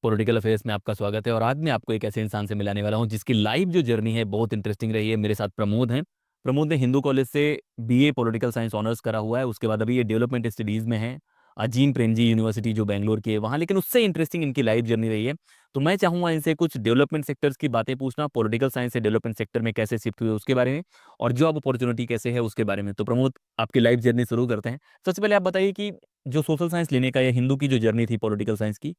Political affairs में आपका स्वागत है। और आज मैं आपको एक ऐसे इंसान से मिलाने वाला हूं जिसकी लाइफ जो जर्नी है बहुत इंटरेस्टिंग रही है। मेरे साथ प्रमोद हैं। प्रमोद ने हिंदू कॉलेज से बीए पॉलिटिकल साइंस ऑनर्स करा हुआ है। उसके बाद अभी ये डेवलपमेंट स्टडीज़ में है अजीम प्रेमजी यूनिवर्सिटी जो बेंगलोर की है वहाँ। लेकिन उससे इंटरेस्टिंग इनकी लाइफ जर्नी रही है। तो मैं चाहूँगा इनसे कुछ डेवलपमेंट सेक्टर्स की बातें पूछना, पॉलिटिकल साइंस से डेवलपमेंट सेक्टर में कैसे शिफ्ट हुए उसके बारे में, और जॉब अपॉर्चुनिटी कैसे है उसके बारे में। तो प्रमोद, आपकी लाइफ जर्नी शुरू करते हैं। सबसे पहले आप बताइए कि जो सोशल साइंस लेने का या हिंदू की जो जर्नी थी पॉलिटिकल साइंस की,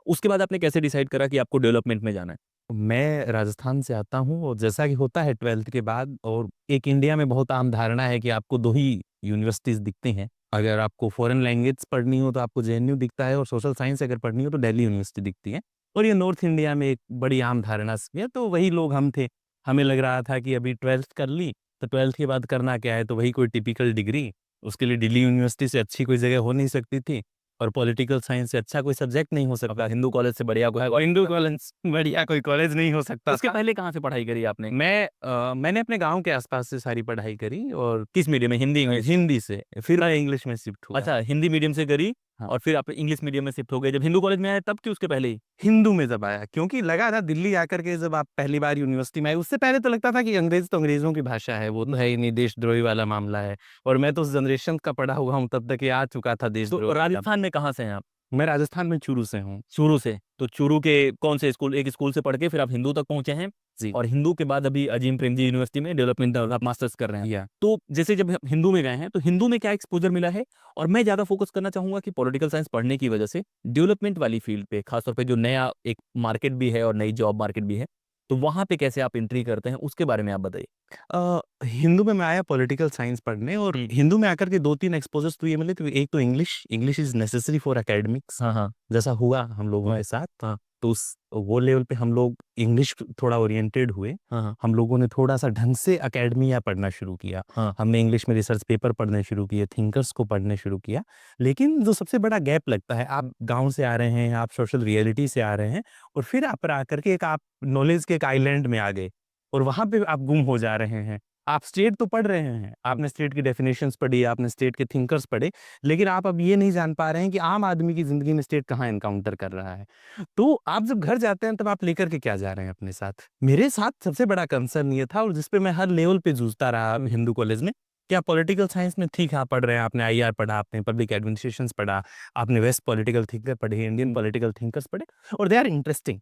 उसके बाद आपने कैसे डिसाइड करा कि आपको डेवलपमेंट में जाना है? मैं राजस्थान से आता हूँ और जैसा कि होता है 12th के बाद, और एक इंडिया में बहुत आम धारणा है कि आपको 2 ही यूनिवर्सिटीज़ दिखती हैं। अगर आपको फ़ॉरेन लैंग्वेज पढ़नी हो तो आपको जेएनयू दिखता है, और सोशल साइंस अगर पढ़नी हो तो दिल्ली यूनिवर्सिटी दिखती है। और ये नॉर्थ इंडिया में एक बड़ी आम धारणा सी है, तो वही लोग हम थे। हमें लग रहा था कि अभी 12th कर ली, तो 12th के बाद करना क्या है, तो वही कोई टिपिकल डिग्री। उसके लिए दिल्ली यूनिवर्सिटी से अच्छी कोई जगह हो नहीं सकती थी, और पॉलिटिकल साइंस से अच्छा कोई सब्जेक्ट नहीं हो अब सकता। हिंदू कॉलेज से बढ़िया कोई और कॉलेज हिंदू था? कॉलेज बढ़िया कोई कॉलेज नहीं हो सकता उसके था। पहले कहाँ से पढ़ाई करी आपने? मैंने अपने गाँव के आस-पास से सारी पढ़ाई करी, और किस मीडियम में, हिंदी, इंग्लिश? हिंदी से, फिर मैं इंग्लिश में शिफ्ट हुआ। अच्छा, हिंदी मीडियम से करी हाँ, और फिर आप इंग्लिश मीडियम में शिफ्ट हो गए जब हिंदू कॉलेज में आए, तब कि उसके पहले ही? हिंदू में जब आया, क्योंकि लगा था दिल्ली आकर के जब आप पहली बार यूनिवर्सिटी में आए, उससे पहले तो लगता था कि अंग्रेज़ तो अंग्रेज़ों की भाषा है, वो तो है ही नहीं, देशद्रोही वाला मामला है। और मैं तो उस जनरेशन का पढ़ा हुआ हूँ, तब तक ये आ चुका था तो देशद्रोह वाला। राजस्थान में कहाँ से हैं आप? मैं राजस्थान में चूरू से हूँ। चूरू से। तो चूरू के कौन से स्कूल, एक स्कूल से पढ़ के फिर आप हिंदू तक पहुँचे हैं, जी, और हिंदू के बाद अभी अजीम प्रेमजी यूनिवर्सिटी में डेवलपमेंट आप मास्टर्स कर रहे हैं। या तो जैसे जब हम हिंदू में गए हैं, तो हिंदू में क्या एक्सपोज़र मिला है? और मैं ज़्यादा फ़ोकस करना चाहूँगा कि पॉलिटिकल साइंस पढ़ने की वजह से डेवलपमेंट वाली फ़ील्ड पे, ख़ास तौर पे जो नया एक मार्केट भी है और नई जॉब मार्केट भी है, तो वहाँ पे कैसे आप एंट्री करते हैं, उसके बारे में आप बताइए? हिंदू में मैं आया पॉलिटिकल साइंस पढ़ने, और हुँ। हिंदू में आकर के 2-3 एक्सपोज़र्स तो ये मिले, तो एक तो English, English is necessary for academics. हाँ, हाँ। जैसा हुआ हम लोगों के साथ, हाँ, तो उस वो लेवल पे हम लोग इंग्लिश थोड़ा ओरिएंटेड हुए। हाँ, हाँ, हम लोगों ने थोड़ा-सा ढंग से अकेडमिया पढ़ना शुरू किया। हाँ। हमने इंग्लिश में रिसर्च पेपर पढ़ने शुरू किए, थिंकर्स को पढ़ने शुरू किया। लेकिन जो सबसे बड़ा गैप लगता है, आप गाँव से आ रहे हैं, आप सोशल रियलिटी से आ रहे हैं, और फिर आप आकर के एक आप नॉलेज के एक आइलैंड में आ गए, और वहाँ पे आप गुम हो जा रहे हैं। आप स्टेट तो पढ़ रहे हैं, आपने स्टेट की डेफिनिशंस पढ़ी, आपने स्टेट के थिंकर्स पढ़े, लेकिन आप अब ये नहीं जान पा रहे हैं कि आम आदमी की ज़िंदगी में स्टेट कहाँ एनकाउंटर कर रहा है। तो आप जब घर जाते हैं, तब आप लेकर के क्या जा रहे हैं अपने साथ? मेरे साथ सबसे बड़ा कंसर्न ये था, और जिस पे मैं हर लेवल पे जूझता रहा हिंदू कॉलेज में, कि आप पॉलिटिकल साइंस में ठीक है, आप पढ़ रहे हैं, आपने आईआर पढ़ा, आपने पब्लिक एडमिनिस्ट्रेशंस पढ़ा, आपने वेस्ट पॉलिटिकल थिंकर पढ़े, इंडियन पॉलिटिकल थिंकर्स पढ़े, और दे आर इंटरेस्टिंग।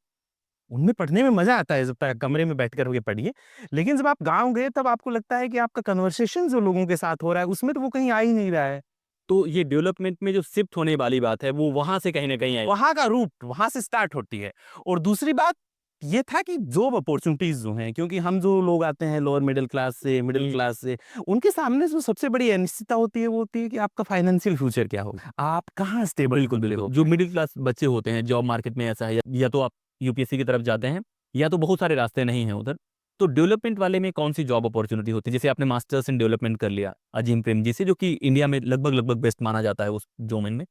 उनमें पढ़ने में मज़ा आता है, जब तक कमरे में बैठ कर के पढ़िए। लेकिन जब आप गाँव गए, तब आपको लगता है कि आपका कन्वर्सेशन जो लोगों के साथ हो रहा है, उसमें तो वो कहीं आ ही नहीं रहा है। तो ये डेवलपमेंट में जो शिफ्ट होने वाली बात है, वो वहाँ से कहीं न कहीं आई। वहाँ का रूट वहाँ से स्टार्ट होती है। और दूसरी बात ये था कि जॉब अपॉर्च्युनिटीज़ जो हैं, क्योंकि हम जो लोग आते हैं लोअर मिडल क्लास से, मिडल हुँ। क्लास से, उनके सामने जो सबसे बड़ी अनिश्चितता होती है, वो होती है कि आपका फाइनेंशियल फ्यूचर क्या होगा? आप कहाँ स्टेबल बिल्कुल, ढूँढ बिल्कुल। जो लोगे? मिडिल क्लास बच्चे होते हैं, जॉब मार्केट में ऐसा है, या तो आप यूपीएससी की तरफ जाते हैं, या तो बहुत सारे रास्ते नहीं हैं उधर। तो डेवलपमेंट वाले में कौन-सी जॉब अपॉर्च्युनिटी होती है? जैसे आपने मास्टर्स इन डेवलपमेंट कर लिया अजीम प्रेमजी से, जो कि इंडिया में लगभग-लगभग बेस्ट माना जाता है उस डोमेन में।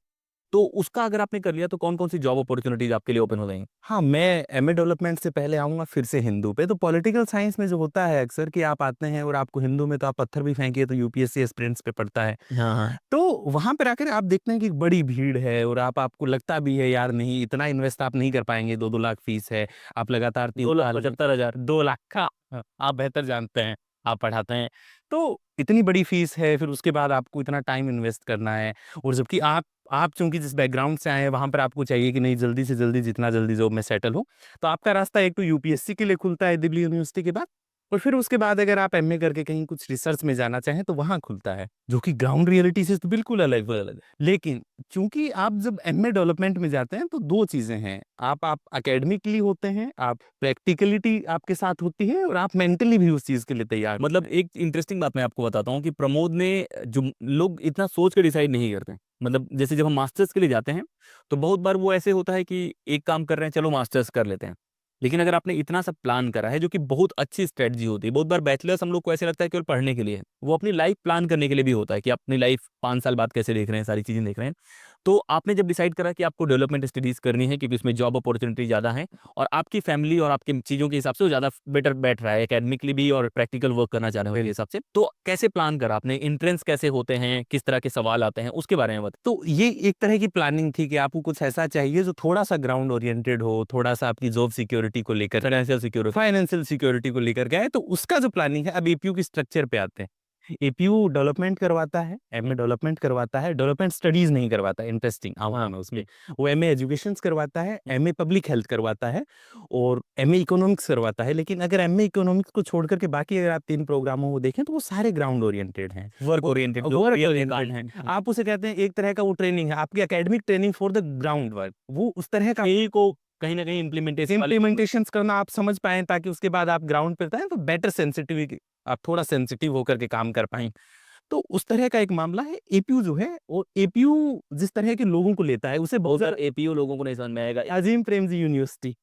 तो उसका अगर आपने कर लिया, तो कौन-कौन सी जॉब अपॉर्च्युनिटीज़ आपके लिए ओपन हो गई? हाँ, मैं एमए डेवलपमेंट से पहले आऊँगा फिर से हिंदू पे। तो पॉलिटिकल साइंस में जो होता है अक्सर, कि आप आते हैं और आपको हिंदू में तो आप पत्थर भी फेंकिए तो यूपीएससी एस्पिरेंट्स पे पड़ता है। हाँ, हाँ। तो वहाँ पर आकर आप देखते हैं कि एक बड़ी भीड़ है, और आपको लगता भी है यार नहीं, इतना इन्वेस्ट आप नहीं कर पाएँगे, 2-2 लाख फीस है। आप लगातार 3 साल 2,75,000। 2 लाख का, आप बेहतर जानते हैं, आप पढ़ाते हैं। तो इतनी बड़ी फीस है, फिर उसके बाद आपको इतना टाइम इन्वेस्ट करना है, और जबकि आप चूँकि जिस बैकग्राउंड से आए हैं, वहाँ पर आपको चाहिए कि नहीं, जल्दी से जल्दी जितना जल्दी जॉब में सेटल हो। तो आपका रास्ता एक तो यूपीएससी के लिए खुलता है दिल्ली यूनिवर्सिटी के बाद, और फिर उसके बाद अगर आप एमए करके कहीं कुछ रिसर्च में जाना चाहें, तो वहाँ खुलता है, जो कि ग्राउंड रियलिटी से तो बिल्कुल अलग है। बिल्कुल अलग है। लेकिन चूँकि आप जब एमए डेवलपमेंट में जाते हैं, तो 2 चीज़ें हैं, आप एकेडमिकली होते हैं, आप प्रैक्टिकलिटी आपके साथ होती है, और आप मेंटली भी उस चीज़ के लिए तैयार मतलब होते हैं। एक इंटरेस्टिंग बात मैं आपको बताता हूँ कि प्रमोद ने, जो लोग इतना सोच के डिसाइड नहीं करते। मतलब जैसे जब हम मास्टर्स के लिए जाते हैं, तो बहुत बार वो ऐसे होता है कि एक काम कर रहे हैं, चलो मास्टर्स कर लेते हैं। लेकिन अगर आपने इतना सब प्लान करा है, जो कि बहुत अच्छी स्ट्रेटजी होती है। बहुत बार बैचलर्स हम लोग को ऐसे लगता है केवल पढ़ने के लिए है। वो अपनी लाइफ प्लान करने के लिए भी होता है कि अपनी लाइफ 5 साल बाद कैसे देख रहे हैं, सारी चीज़ें देख रहे हैं। तो आपने जब डिसाइड करा कि आपको डेवलपमेंट स्टडीज़ करनी है क्योंकि उसमें जॉब अपॉर्च्युनिटी ज़्यादा है और आपकी फैमिली और आपकी चीज़ों के हिसाब से वो ज़्यादा बेटर बैठ रहा है, एकेडमिकली भी और प्रैक्टिकल वर्क करना चाह रहे हो उसके हिसाब से, तो कैसे प्लान करा आपने? एंट्रेंस कैसे होते हैं? किस तरह के सवाल आते हैं? उसके बारे में बताइए। तो ये एक तरह की प्लानिंग थी कि आपको कुछ ऐसा चाहिए जो थोड़ा-सा ग्राउंड ओरिएंटेड हो, थोड़ा-सा आपकी जॉब सिक्योरिटी को लेकर, फाइनेंशियल सिक्योरिटी को लेकर के आए, तो उसका जो प्लानिंग है, अब एपीयू की स्ट्रक्चर पे आते हैं। एपीयू डेवलपमेंट करवाता है, एमए डेवलपमेंट करवाता है, डेवलपमेंट स्टडीज़ नहीं करवाता, इंटरेस्टिंग आउटकम है उसमें। वो एमए एजुकेशंस करवाता है, एमए पब्लिक हेल्थ करवाता है और एमए इकोनॉमिक्स करवाता है। लेकिन अगर एमए इकोनॉमिक्स को छोड़ कर के बाकी अगर आप 3 प्रोग्रामों को देखें, तो वो सारे ग्राउंड ओरिएंटेड हैं। वर्क ओरिएंटेड जो वर्क रियल ओरिएंटेड काम हैं। है। आप उसे कहते हैं एक तरह का वो ट्रेनिंग है, आपकी academic training for the ground work, वो उस तरह का यही को कहीं न कहीं इम्प्लीमेंटेशन वाले इम्प्लीमेंटेशंस करना आप समझ पाएँ ताकि उसके बाद आप ग्राउंड पे उतारें तो बेटर सेंसिटिविटी आप थोड़ा सेंसिटिव होकर के काम कर पाएँ। तो उस तरह का एक मामला है। एपीयू जो है वो एपीयू जिस तरह के लोगों को लेता है उसे बहुत अगर एपीओ लोगों को नहीं समझ में आएगा अजीम प्रेमजी यूनिवर्सिटी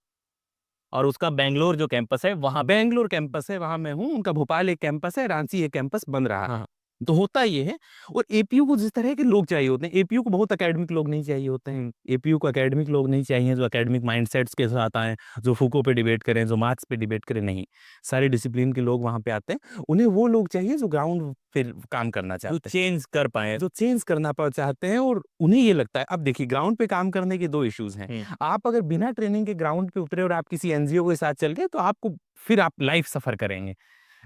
और उसका बैंगलोर जो कैंपस है वहाँ बैंगलोर कैंपस है, वहाँ मैं हूँ, उनका भोपाल एक कैंपस है, रांची एक कैंपस बन रहा है। हाँ, तो होता ये है और एपीयू को जिस तरह के लोग चाहिए होते हैं, एपीयू को बहुत एकेडमिक लोग नहीं चाहिए होते हैं। एपीयू को एकेडमिक लोग नहीं चाहिए जो एकेडमिक माइंडसेट्स के साथ आएँ, जो फूको पे डिबेट करें, जो मार्क्स पे डिबेट करें, नहीं। सारे डिसिप्लिन के लोग वहाँ पे आते हैं। उन्हें वो लोग चाहिए जो ग्राउंड फिर काम करना जो चाहते हैं, चेंज कर पाएँ। जो चेंज करना चाहते हैं और उन्हें ये लगता है अब देखिए ग्राउंड पे काम करने के 2 इश्यूज़ हैं। हुँ, आप अगर बिना ट्रेनिंग के ग्राउंड पे उतरे और आप किसी एनजीओ के साथ चल गए तो आपको फिर आप लाइफ सफ़र करेंगे।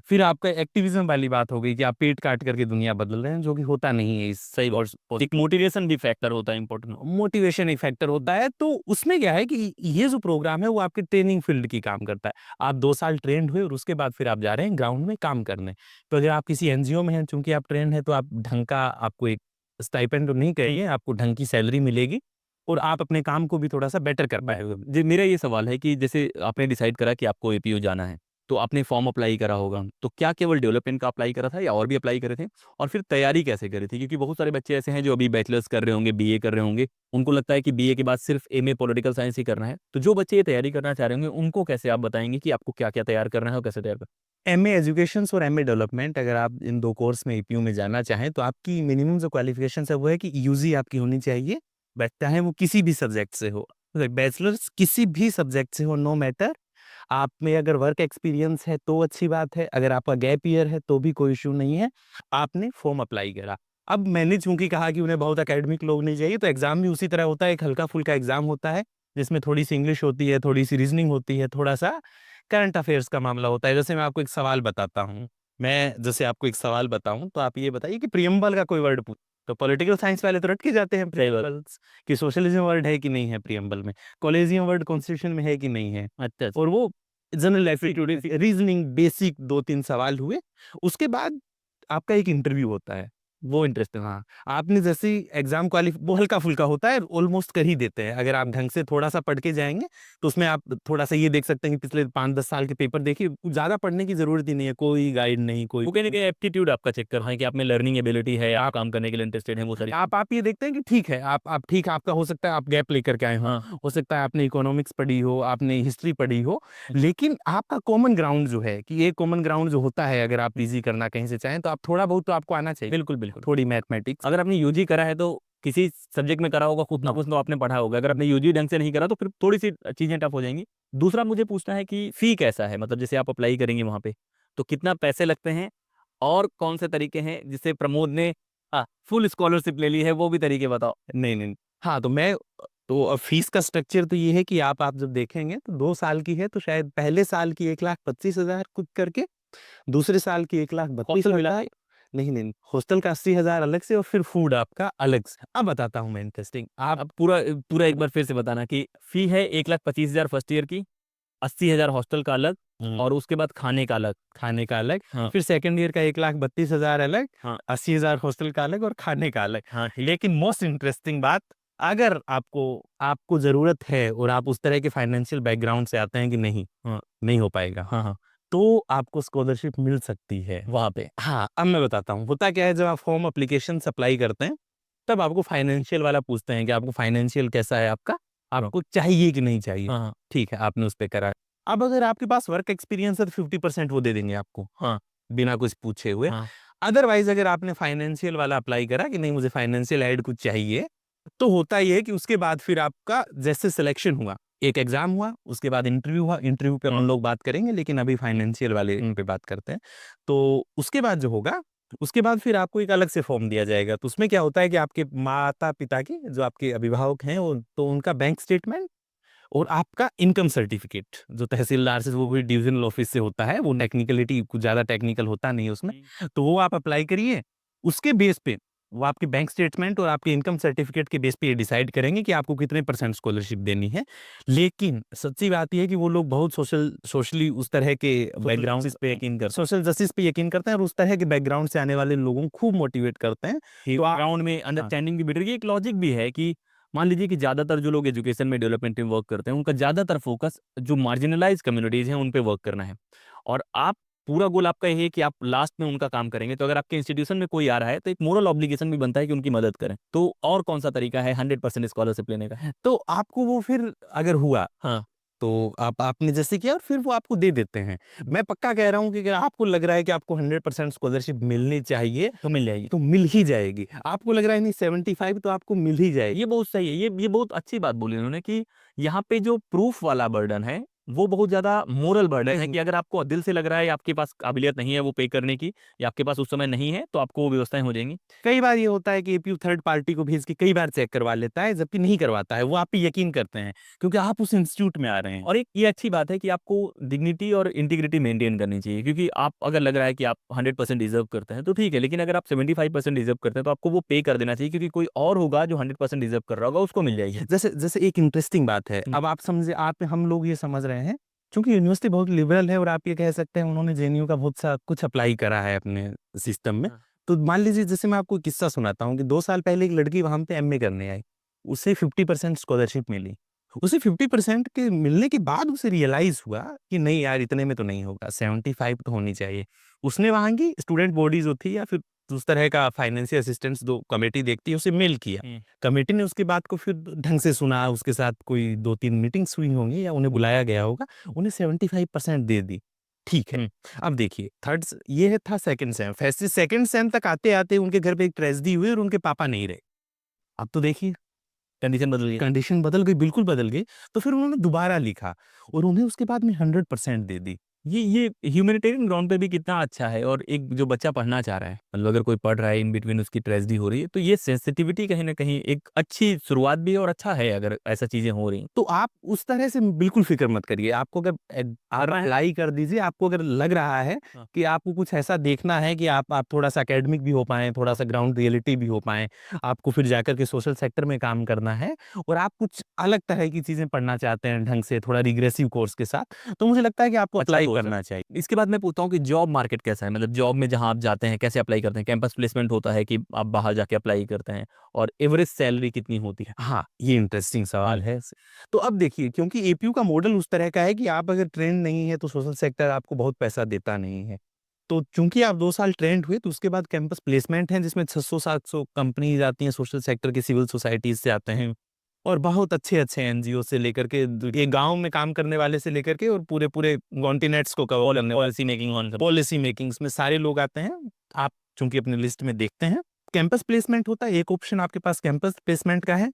फिर आपका एक्टिविज़्म वाली बात हो गई कि आप पेट काट करके दुनिया बदल रहे हैं, जो कि होता नहीं है। इस सही और एक मोटिवेशन भी फैक्टर होता है इम्पोर्टेंट। मोटिवेशन एक फैक्टर होता है, तो उसमें क्या है कि ये जो प्रोग्राम है वो आपके ट्रेनिंग फील्ड की काम करता है। आप 2 साल ट्रेंड हुए और उसके बाद फिर आप जा रहे हैं ग्राउंड में काम करने। तो अगर आप किसी एनजीओ में हैं, चूँकि आप ट्रेंड हैं, तो आप ढंग का आपको एक स्टाइपेंड तो नहीं कहिए, आपको ढंग की सैलरी मिलेगी और आप अपने काम को भी थोड़ा-सा बेटर कर पाएँगे। जी, मेरा ये सवाल है कि जैसे आपने डिसाइड करा कि आपको एपीओ जाना है, तो आपने फॉर्म अप्लाई करा होगा, तो क्या केवल डेवलपमेंट का अप्लाई करा था या और भी अप्लाई करे थे? और फिर तैयारी कैसे करी थी? क्योंकि बहुत सारे बच्चे ऐसे हैं जो अभी बैचलर्स कर रहे होंगे, बीए कर रहे होंगे, उनको लगता है कि बीए के बाद सिर्फ एमए पॉलिटिकल साइंस ही करना है। तो जो बच्चे ये तैयारी करना चाह रहे होंगे, उनको कैसे आप बताएँगे कि आपको क्या-क्या तैयार करना है और कैसे तैयार करना एमए एजुकेशंस और एमए डेवलपमेंट अगर आप इन 2 कोर्स में एपीयू में जाना चाहें, तो आपकी मिनिमम जो क्वालिफ़िकेशंस है वो है कि यूजी आपकी होनी चाहिए, बट चाहे वो किसी भी सब्जेक्ट से हो। बैचलर्स किसी भी सब्जेक्ट से हो, नो मैटर। आप में अगर वर्क एक्सपीरियंस है तो अच्छी बात है, अगर आपका गैप ईयर है तो भी कोई इश्यू नहीं है, आपने फॉर्म अप्लाई करा। अब मैंने चूँकि कहा कि उन्हें बहुत एकेडमिक लोग नहीं चाहिए, तो एग्ज़ाम भी उसी तरह होता है, एक हल्का-फुल्का एग्ज़ाम होता है, जिसमें थोड़ी-सी इंग्लिश होती है, थोड़ी-सी रीज़निंग होती है, थोड़ा-सा करंट अफेयर्स का मामला होता है। जैसे मैं आपको एक सवाल बताता हूँ, मैं जैसे आपको एक सवाल बताऊँ, तो आप ये बताइए कि प्रियम्बल का कोई वर्ड पूछ तो पॉलिटिकल साइंस वाले तो रट के जाते हैं है? प्रियम्बल्स कि सोशलिज़्म वर्ड है कि नहीं है प्रियम्बल में, कॉलेजियम वर्ड कॉन्स्टिट्यूशन में है कि नहीं है। अच्छा, और वो जनरल एप्टीट्यूड, रीज़निंग बेसिक 2-3 सवाल हुए, उसके बाद आपका एक इंटरव्यू होता है। वो इंटरेस्टिंग हाँ, आपने जैसे ही एग्ज़ाम वो हल्का-फुल्का होता है, ऑलमोस्ट कर ही देते हैं। अगर आप ढंग से थोड़ा-सा पढ़ के जाएँगे, तो उसमें आप थोड़ा-सा ये देख सकते हैं कि पिछले 5-10 साल के पेपर देखिए, ज़्यादा पढ़ने की ज़रूरत ही नहीं है, कोई गाइड नहीं, कोई वो कहीं न कहीं एप्टीट्यूड आपका चेक कर रहे हैं कि आप में लर्निंग एबिलिटी है, आप काम करने के लिए इंटरेस्टेड हैं, वो सारी आप ये देखते हैं कि ठीक है, आप ठीक है, आपका हो सकता है आप गैप लेकर के आए हों, हाँ, हो सकता है आपने इकोनॉमिक्स पढ़ी हो, आपने हिस्ट्री पढ़ी हो, लेकिन आपका कॉमन ग्राउंड जो है कि ये कॉमन ग्राउंड जो होता है अगर आप पीजी करना कहीं से चाहें, तो आप थोड़ा बहुत तो आपको आना चाहिए। बिल्कुल, बिल्कुल। थोड़ी मैथमेटिक्स अगर आपने यूजी करा है तो किसी सब्जेक्ट में करा होगा, कुछ ना कुछ तो आपने पढ़ा होगा। अगर आपने यूजी ढंग से नहीं करा तो फिर थोड़ी-सी चीज़ें टफ हो जाएँगी। दूसरा मुझे पूछना है कि फ़ी कैसा है? मतलब जैसे आप अप्लाई करेंगे वहाँ पे, तो कितना पैसे लगते हैं? और कौन से तरीके हैं जिससे प्रमोद ने फुल स्कॉलरशिप ले ली है, वो भी तरीके बताओ? नहीं। हाँ, तो मैं फीस का स्ट्रक्चर तो ये है कि आप जब देखेंगे तो 2 साल की है तो शायद पहले साल की 1,25,000 कुछ करके, दूसरे साल की हॉस्टल मिला 1,32,000 नहीं, हॉस्टल का 80,000 अलग से और फिर फूड आपका अलग से। अब बताता हूँ मैं इंटरेस्टिंग आप अब पूरा पूरा एक बार फिर से बताना कि फ़ी है 1,25,000 फर्स्ट ईयर की, 80,000 हॉस्टल का अलग हुँ, और उसके बाद खाने का अलग। खाने का अलग, हाँ, फिर सेकंड ईयर का 1,32,000 अलग, हाँ, 80,000 हॉस्टल का अलग और खाने का अलग। हाँ, ठीक। लेकिन मोस्ट इंटरेस्टिंग बात, अगर आपको ज़रूरत है और आप उस तरह के फाइनेंशियल बैकग्राउंड से आते हैं कि नहीं, हाँ, नहीं हो पाएगा, हाँ, हाँ, तो आपको स्कॉलरशिप मिल सकती है। वहाँ पे। हाँ, अब मैं बताता हूँ, होता क्या है जब आप फॉर्म एप्लीकेशंस अप्लाई करते हैं, तब आपको फाइनेंशियल वाला पूछते हैं कि आपको फाइनेंशियल कैसा है आपका? हाँ, आपको चाहिए कि नहीं चाहिए? हाँ, हाँ, ठीक है, आपने उस पे करा। अब अगर आपके पास वर्क एक्सपीरियंस है तो 50% वो दे देंगे आपको, हाँ, बिना कुछ पूछे हुए। हाँ, अदरवाइज़ अगर आपने फाइनेंशियल वाला अप्लाई करा कि नहीं मुझे फाइनेंशियल एड कुछ चाहिए, तो होता ये है कि उसके बाद फिर आपका जैसे सिलेक्शन हुआ, एक एग्ज़ाम हुआ, उसके बाद इंटरव्यू हुआ, इंटरव्यू पे हम लोग बात करेंगे, लेकिन अभी फाइनेंशियल वाले पे बात करते हैं। तो उसके बाद जो होगा, उसके बाद फिर आपको एक अलग से फॉर्म दिया जाएगा। तो उसमें क्या होता है कि आपके माता-पिता के जो आपके अभिभावक हैं, वो तो उनका बैंक स्टेटमेंट और आपका इनकम सर्टिफिकेट जो तहसीलदार से, वो भी डिविजनल ऑफिस से होता है, वो टेक्निकलिटी कुछ ज़्यादा टेक्निकल होता नहीं है उसमें। तो वो आप अप्लाई करिए, उसके बेस पे वो आपके बैंक स्टेटमेंट और आपके इनकम सर्टिफिकेट के बेस पे ये डिसाइड करेंगे कि आपको कितने परसेंट स्कॉलरशिप देनी है। लेकिन सच्ची बात ये है कि वो लोग बहुत सोशली उस तरह के बैकग्राउंड पे यकीन करते हैं, सोशल जस्टिस पे यकीन करते हैं और उस तरह के बैकग्राउंड से आने वाले लोगों को खूब मोटिवेट करते हैं। तो ग्राउंड में अंडरस्टैंडिंग भी बेटर, ये एक लॉजिक भी है कि मान लीजिए कि ज़्यादातर जो लोग एजुकेशन में डेवलपमेंट में वर्क करते हैं, उनका ज़्यादातर फोकस जो मार्जिनलाइज़ कम्युनिटीज़ हैं, उन पे वर्क करना है। और आप पूरा गोल आपका यही है कि आप लास्ट में उनका काम करेंगे। तो अगर आपके इंस्टीट्यूशन में कोई आ रहा है, तो एक मोरल ऑब्लिगेशन भी बनता है कि उनकी मदद करें। तो और कौन-सा तरीका है 100% स्कॉलरशिप लेने का? तो आपको वो फिर अगर हुआ, हाँ, तो आपने जैसे किया और फिर वो आपको दे देते हैं। मैं पक्का कह रहा हूँ कि अगर आपको लग रहा है कि आपको 100% स्कॉलरशिप मिलनी चाहिए, तो मिल जाएगी। तो मिल ही जाएगी। आपको लग रहा है नहीं 75, तो आपको मिल ही जाएगी। ये बहुत सही है। ये बहुत अच्छी बात बोली उन्होंने कि यहाँ पे जो प्रूफ वाला बर्डन है, वो बहुत ज़्यादा मोरल बर्डन है कि अगर आपको दिल से लग रहा है आपके पास काबिलियत नहीं है वो पे करने की या आपके पास उस समय नहीं है, तो आपको वो व्यवस्थाएँ हो जाएँगी। कई बार ये होता है कि एपीयू थर्ड पार्टी को भेज के कई बार चेक करवा लेता है, जबकि नहीं करवाता है। वो आप पे यकीन करते हैं, क्योंकि आप उस इंस्टीट्यूट में आ रहे हैं। और एक ये अच्छी बात है कि आपको डिग्निटी और इंटीग्रिटी मेंटेन करनी चाहिए, क्योंकि आप अगर लग रहा है कि आप 100% डिज़र्व करते हैं, तो ठीक है, लेकिन अगर आप 75% डिज़र्व करते हैं, तो आपको वो पे कर देना चाहिए, क्योंकि कोई और होगा जो 100% डिज़र्व कर रहा होगा, उसको मिल जाएगी। जैसे जैसे एक इंटरेस्टिंग बात है, हुँ। अब आप समझे, आप हम लोग ये समझ रहे हैं, चूँकि यूनिवर्सिटी बहुत लिबरल है और आप ये कह सकते हैं उन्होंने जेएनयू का बहुत सा कुछ अप्लाई करा है अपने सिस्टम में। हाँ। तो मान लीजिए, जैसे मैं आपको एक किस्सा सुनाता हूँ कि 2 साल पहले एक लड़की वहाँ पे एमए करने आई, उसे 50% स्कॉलरशिप मिली। उसे 50% के मिलने के बाद उसे रियलाइज़ हुआ कि नहीं यार, इतने में तो नहीं होगा, 75 तो होनी चाहिए। उसने वहाँ की स्टूडेंट बॉडी जो थी या फिर उस तरह का फाइनेंशियल असिस्टेंस जो कमिटी देखती है, उसे मेल किया। हुँ। कमेटी ने उसकी बात को फिर ढंग से सुना, उसके साथ कोई 2-3 मीटिंग्स हुई होंगी या उन्हें बुलाया गया होगा, उन्हें 75% दे दी। ठीक है। हुँ। अब देखिए, थर्ड स ये था सेकंड सेम, फैसे सेकंड सेम तक आते-आते उनके घर पे एक ट्रेजेडी हुई और उनके पापा नहीं रहे। अब तो देखिए, कंडीशन बदल गई। कंडीशन बदल गई, बिल्कुल बदल गई। तो फिर उन्होंने दोबारा लिखा और उन्हें उसके बाद में 100% दे दी। ये ह्यूमैनिटेरियन ग्राउंड पे भी कितना अच्छा है, और एक जो बच्चा पढ़ना चाह रहा है, मतलब अगर कोई पढ़ रहा है, इन बिटवीन उसकी ट्रेजेडी हो रही है, तो ये सेंसिटिविटी कहीं न कहीं एक अच्छी शुरुआत भी है, और अच्छा है अगर ऐसा चीज़ें हो रही हैं। तो आप उस तरह से बिल्कुल फ़िक्र मत करिए। आपको अगर आप करना है। अप्लाई कर दीजिए, आपको अगर लग रहा है हाँ। कि आपको कुछ ऐसा देखना है कि आप थोड़ा-सा एकेडमिक भी हो पाएँ, थोड़ा-सा ग्राउंड रियलिटी भी हो पाएँ, आपको फिर जाकर के सोशल सेक्टर में काम करना है और आप कुछ अलग तरह की चीज़ें पढ़ना चाहते हैं ढंग से, थोड़ा रिग्रेसिव कोर्स के साथ, तो मुझे लगता है कि आपको अच्छा अप्लाई कोर्स है। करना चाहिए। इसके बाद मैं पूछता हूँ कि जॉब मार्केट कैसा है? मतलब जॉब में जहाँ आप जाते हैं, कैसे अप्लाई करते हैं? कैंपस प्लेसमेंट होता है कि आप बाहर जाके अप्लाई करते हैं? और एवरेज सैलरी कितनी होती है? हाँ, ये इंटरेस्टिंग सवाल है। तो अब देखिए, क्योंकि एपीयू का मॉडल उस तरह का है कि आप अगर ट्रेंड नहीं है, तो सोशल सेक्टर आपको बहुत पैसा देता नहीं है। तो चूँकि आप 2 साल ट्रेंड हुए, तो उसके बाद कैंपस प्लेसमेंट है, जिसमें 600-700 कंपनीज़ आती हैं, सोशल सेक्टर की सिविल सोसाइटीज़ से आते हैं और बहुत अच्छे-अच्छे एनजीओ से लेकर के ये गाँव में काम करने वाले से लेकर के और पूरे-पूरे कॉन्टिनेंट्स को कवर करने वाले पॉलिसी मेकिंग ऑन सब। पॉलिसी मेकिंग्स में सारे लोग आते हैं। आप चूँकि अपनी लिस्ट में देखते हैं, कैंपस प्लेसमेंट होता है, एक ऑप्शन आपके पास कैंपस प्लेसमेंट का है।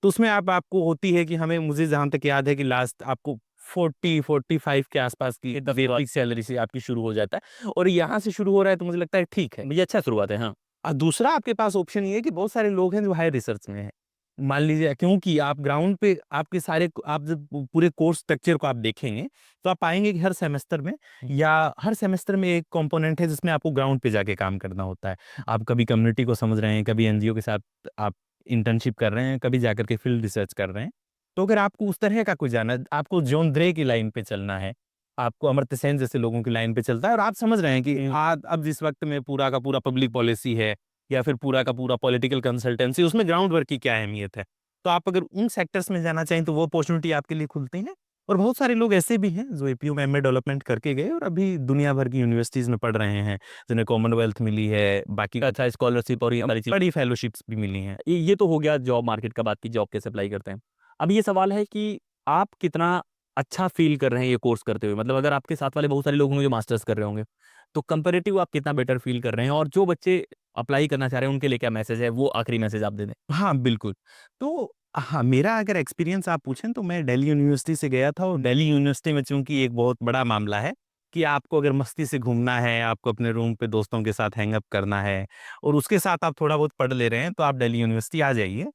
तो उसमें आपको होती है कि हमें मुझे जहाँ तक याद है कि लास्ट आपको 40-45 के आसपास की बेसिक सैलरी से आपकी शुरू हो जाता है और यहाँ से शुरू हो रहा है, तो मुझे लगता है ठीक है। ये अच्छा शुरुआत है, हाँ। दूसरा आपके पास ऑप्शन ये है कि बहुत सारे लोग हैं जो हायर रिसर्च में हैं। मान लीजिए, क्योंकि आप ग्राउंड पे आपके सारे आप जब पूरे कोर्स स्ट्रक्चर को आप देखेंगे, तो आप पाएँगे कि हर सेमेस्टर में या हर सेमेस्टर में एक कंपोनेंट है जिसमें आपको ग्राउंड पे जाके काम करना होता है। आप कभी कम्युनिटी को समझ रहे हैं, कभी एनजीओ के साथ आप इंटर्नशिप कर रहे हैं, कभी जाकर के फील्ड रिसर्च कर रहे हैं। तो अगर आपको उस तरह का कुछ जाना है, आपको जॉन ग्रे की लाइन पे चलना है, आपको अमर्त्य सेन जैसे लोगों की लाइन पे चलता है और आप समझ रहे हैं कि अब जिस वक़्त में पूरा का पूरा पब्लिक पॉलिसी है या फिर पूरा का पूरा पॉलिटिकल कंसल्टेंसी, उसमें ग्राउंड वर्क की क्या अहमियत है। तो आप अगर उन सेक्टर्स में जाना चाहें, तो वो अपॉर्च्युनिटी आपके लिए खुलती है और बहुत सारे लोग ऐसे भी हैं जो एपीयू में एमए डेवलपमेंट करके गए और अभी दुनिया भर की यूनिवर्सिटीज़ में पढ़ रहे हैं, जिन्हें कॉमनवेल्थ मिली है, बाकी अच्छा स्कॉलरशिप और ये सारी चीज़। बड़ी फेलोशिप्स भी मिली हैं। ये तो हो गया जॉब मार्केट का, बात की जॉब कैसे अप्लाई करते हैं। अब ये सवाल है कि आप कितना अच्छा फ़ील कर रहे हैं ये कोर्स करते हुए? मतलब अगर आपके साथ वाले बहुत सारे लोग होंगे जो मास्टर्स कर रहे होंगे, तो कंपैरेटिव आप कितना बेटर फ़ील कर रहे हैं? और जो बच्चे अप्लाई करना चाह रहे हैं उनके लिए क्या मैसेज है, वो आखिरी मैसेज आप दे दें। हाँ, बिल्कुल। तो हाँ, मेरा अगर एक्सपीरियंस आप पूछें तो मैं दिल्ली यूनिवर्सिटी से गया था और दिल्ली यूनिवर्सिटी में चूँकि एक बहुत बड़ा मामला है कि आपको अगर मस्ती से घूमना है, आपको अपने रूम पे दोस्तों के साथ हैंग अप करना है और उसके साथ आप थोड़ा बहुत पढ़ ले रहे हैं, तो आप दिल्ली यूनिवर्सिटी आ जाइए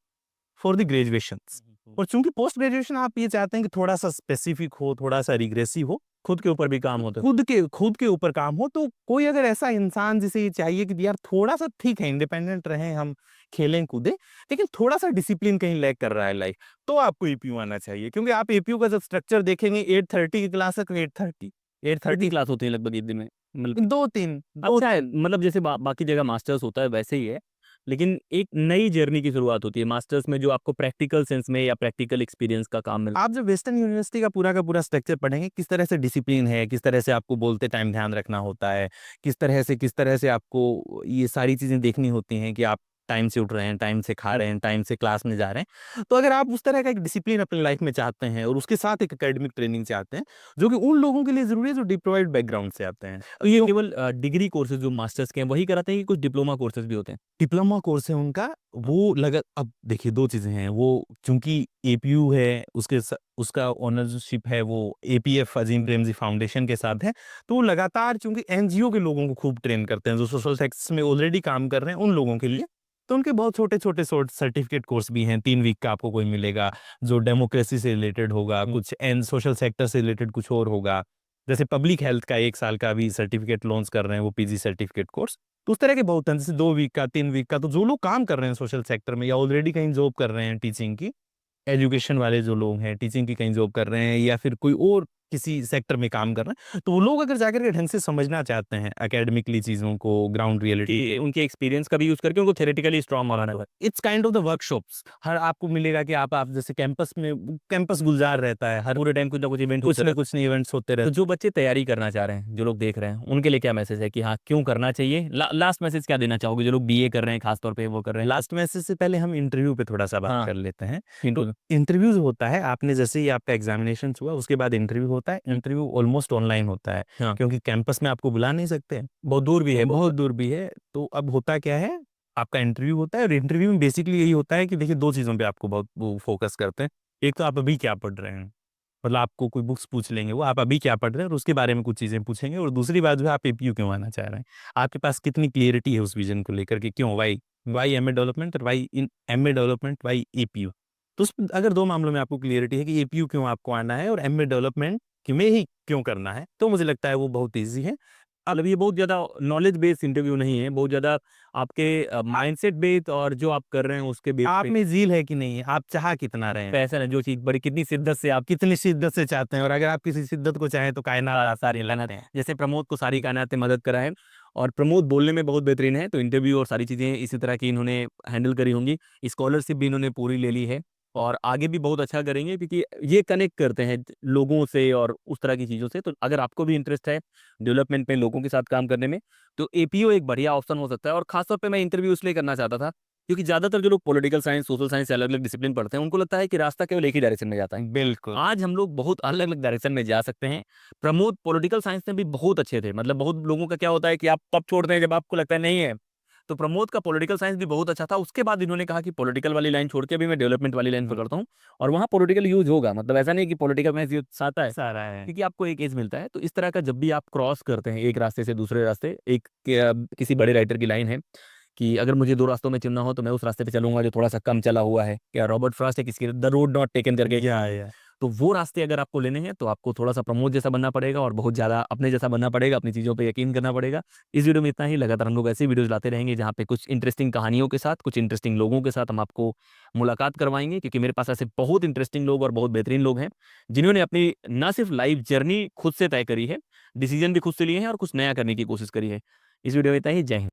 फॉर द ग्रेजुएशंस। और चूँकि पोस्ट ग्रेजुएशन आप ये चाहते हैं कि थोड़ा-सा स्पेसिफिक हो, थोड़ा-सा रिग्रेसिव हो, खुद के ऊपर भी काम होता है। खुद के ऊपर काम हो, तो कोई अगर ऐसा इंसान जिसे ये चाहिए कि यार थोड़ा-सा ठीक है इंडिपेंडेंट रहें हम, खेलें-कूदें, लेकिन थोड़ा-सा डिसिप्लिन कहीं लैग कर रहा है लाइफ, तो आपको एपीयू आना चाहिए। क्योंकि आप एपीयू का जब स्ट्रक्चर देखेंगे 8:30 की क्लास है तो 8:30 कितनी 8:30 क्लास होती है लगभग एक दिन में? मतलब 2-3 अच्छा है, मतलब जैसे बाकी जगह मास्टर्स होता है वैसे ही है, लेकिन एक नई जर्नी की शुरुआत होती है मास्टर्स में, जो आपको प्रैक्टिकल सेंस में या प्रैक्टिकल एक्सपीरियंस का काम मिलता आप जब वेस्टर्न यूनिवर्सिटी का पूरा स्ट्रक्चर पढ़ेंगे, किस तरह से डिसिप्लिन है, किस तरह से आपको बोलते टाइम ध्यान रखना होता है, किस तरह से आपको ये सारी चीज़ें देखनी होती हैं कि आप टाइम से उठ रहे हैं, टाइम से खा रहे हैं, टाइम से क्लास में जा रहे हैं। तो अगर आप उस तरह का एक डिसिप्लिन अपनी लाइफ में चाहते हैं और उसके साथ एक एकेडमिक ट्रेनिंग चाहते हैं, जो कि उन लोगों के लिए ज़रूरी है जो डिप्लॉयड बैकग्राउंड से आते हैं। है। ये केवल डिग्री कोर्सेज़ जो मास्टर्स के हैं वही कराते हैं कि कुछ डिप्लोमा कोर्सेज़ भी होते हैं? डिप्लोमा कोर्स है उनका, वो लगा अब देखिए 2 चीज़ें हैं, वो चूँकि एपीयू है, उसका ओनरशिप है वो एपीएफ अज़ीम प्रेमजी फाउंडेशन के साथ है, तो वो लगातार चूँकि एनजीओ के लोगों को खूब ट्रेन करते हैं, जो सोशल सेक्टर्स में ऑलरेडी काम कर रहे हैं, उन लोगों के लिए। तो उनके बहुत छोटे-छोटे सर्टिफिकेट कोर्स भी हैं, 3 वीक का आपको कोई मिलेगा, जो डेमोक्रेसी से रिलेटेड होगा, कुछ एन सोशल सेक्टर से रिलेटेड कुछ और होगा। जैसे पब्लिक हेल्थ का 1 साल का अभी सर्टिफिकेट लॉन्च कर रहे हैं, वो पीजी सर्टिफिकेट कोर्स। तो उस तरह के बहुत हैं, जैसे 2 वीक का, 3 वीक का, तो जो लोग काम कर रहे हैं सोशल सेक्टर में या ऑलरेडी कहीं जॉब कर रहे हैं टीचिंग की, एजुकेशन वाले जो लोग हैं, टीचिंग की कहीं जॉब कर रहे हैं या फिर कोई और किसी सेक्टर में काम कर रहे हैं, तो वो लोग अगर जाकर के ढंग से समझना चाहते हैं एकेडमिकली चीज़ों को, ग्राउंड रियलिटी कि उनके एक्सपीरियंस का भी यूज़ करके उनको थ्योरेटिकली स्ट्रॉन्ग बनाना है। It's kind of the workshops. हर आपको मिलेगा कि आप जैसे कैंपस गुलजार रहता है, हर पूरे टाइम कुछ ना कुछ इवेंट कुछ होते ना रहते कुछ इवेंट्स होते हैं। तो रहते हैं। जो बच्चे तैयारी करना चाह रहे हैं, जो लोग देख रहे हैं, उनके लिए क्या मैसेज है कि हाँ, क्यों करना चाहिए? लास्ट मैसेज क्या देना चाहोगे जो लोग बीए कर रहे हैं, खास तौर पे वो कर रहे हैं? लास्ट मैसेज से पहले हम इंटरव्यू पे थोड़ा-सा बात हाँ, कर लेते हैं। तो इंटरव्यू इंटरव्यूज़ होता है, आपने जैसे ही आपका एग्ज़ामिनेशंस हुआ, उसके बाद इंटरव्यू होता है। इंटरव्यू ऑलमोस्ट ऑनलाइन होता है, हाँ, क्योंकि कैंपस में आपको बुला नहीं सकते। बहुत दूर भी है बहुत दूर भी है, तो अब होता क्या है, आपका इंटरव्यू होता है और इंटरव्यू में बेसिकली यही होता है कि देखिए 2 चीज़ों पे आपको बहुत वो फ़ोकस करते हैं। एक तो आप अभी क्या पढ़ रहे हैं, मतलब आपको कोई बुक्स पूछ लेंगे वो, आप अभी क्या पढ़ रहे हैं और उसके बारे में कुछ चीज़ें पूछेंगे और दूसरी बात जो है आप एपीयू क्यों आना चाह रहे हैं? आपके पास कितनी क्लैरिटी है उस विज़न को लेकर के क्यों व्हाई? व्हाई एमए डेवलपमेंट और why in MA development why APU? तो उस अगर 2 मामलों में आपको क्लैरिटी है कि एपीयू क्यों आपको आना है और एमए डेवलपमेंट कि में ही क्यों करना है, तो मुझे लगता है वो बहुत ईज़ी है। मतलब ये बहुत ज़्यादा नॉलेज बेस्ड इंटरव्यू नहीं है, बहुत ज़्यादा आपके माइंडसेट बेस्ड और जो आप कर रहे हैं उसके बेस आप पे में ज़ील है कि नहीं है, आप चाह कितना रहे हैं? पैशन है, जो चीज़ बड़ी कितनी शिद्दत से आप कितनी शिद्दत से चाहते हैं और अगर आप किसी शिद्दत को चाहें तो कायनात सारी कायनात हैं। जैसे प्रमोद को सारी कायनात ने मदद करा है और प्रमोद बोलने में बहुत बेहतरीन है, तो इंटरव्यू और सारी चीज़ें इसी तरह की इन्होंने हैंडल करी होंगी। स्कॉलरशिप भी इन्होंने पूरी ले ली है और आगे भी बहुत अच्छा करेंगे, क्योंकि ये कनेक्ट करते हैं लोगों से और उस तरह की चीज़ों से। तो अगर आपको भी इंटरेस्ट है डेवलपमेंट में, लोगों के साथ काम करने में, तो एपीओ एक बढ़िया ऑप्शन हो सकता है। और खास तौर पे मैं इंटरव्यू इसलिए करना चाहता था, क्योंकि ज़्यादातर जो लोग पॉलिटिकल साइंस, सोशल साइंस से अलग-अलग डिसिप्लिन पढ़ते हैं, उनको लगता है कि रास्ता केवल एक ही डायरेक्शन में जाता है। बिल्कुल। आज हम लोग बहुत अलग-अलग डायरेक्शन में जा सकते हैं। प्रमोद पॉलिटिकल साइंस में भी बहुत अच्छे थे, मतलब बहुत लोगों का क्या होता है कि आप तब छोड़ते हैं जब आपको लगता है नहीं है। तो प्रमोद का पॉलिटिकल साइंस भी बहुत अच्छा था। उसके बाद इन्होंने कहा कि पॉलिटिकल वाली लाइन छोड़ के अभी मैं डेवलपमेंट वाली लाइन पकड़ता हूँ और वहाँ पॉलिटिकल यूज़ होगा। मतलब ऐसा नहीं है कि पॉलिटिकल में यूज़ आता है, सारा है। क्योंकि आपको एक एज मिलता है। तो इस तरह का जब भी आप क्रॉस करते हैं एक रास्ते से दूसरे रास्ते, किसी बड़े राइटर की लाइन है कि अगर मुझे 2 रास्तों में चुनना हो तो मैं उस रास्ते पे चलूँगा जो थोड़ा-सा कम चला हुआ है। क्या रॉबर्ट फ्रॉस्ट है किसकी, द रोड नॉट टेकन करके। या तो वो रास्ते अगर आपको लेने हैं तो आपको थोड़ा-सा प्रमोद जैसा बनना पड़ेगा और बहुत ज़्यादा अपने जैसा बनना पड़ेगा, अपनी चीज़ों पे यकीन करना पड़ेगा। इस वीडियो में इतना ही। लगातार हम लोग ऐसी वीडियोज़ लाते रहेंगे जहाँ पे कुछ इंटरेस्टिंग कहानियों के साथ, कुछ इंटरेस्टिंग लोगों के साथ हम आपको मुलाकात करवाएँगे, क्योंकि मेरे पास ऐसे बहुत इंटरेस्टिंग लोग और बहुत बेहतरीन लोग हैं, जिन्होंने अपनी ना सिर्फ लाइफ़ जर्नी खुद से तय करी है, डिसीज़न भी खुद से लिए हैं और कुछ नया करने की कोशिश करी है। इस वीडियो में इतना ही। जय हिंद।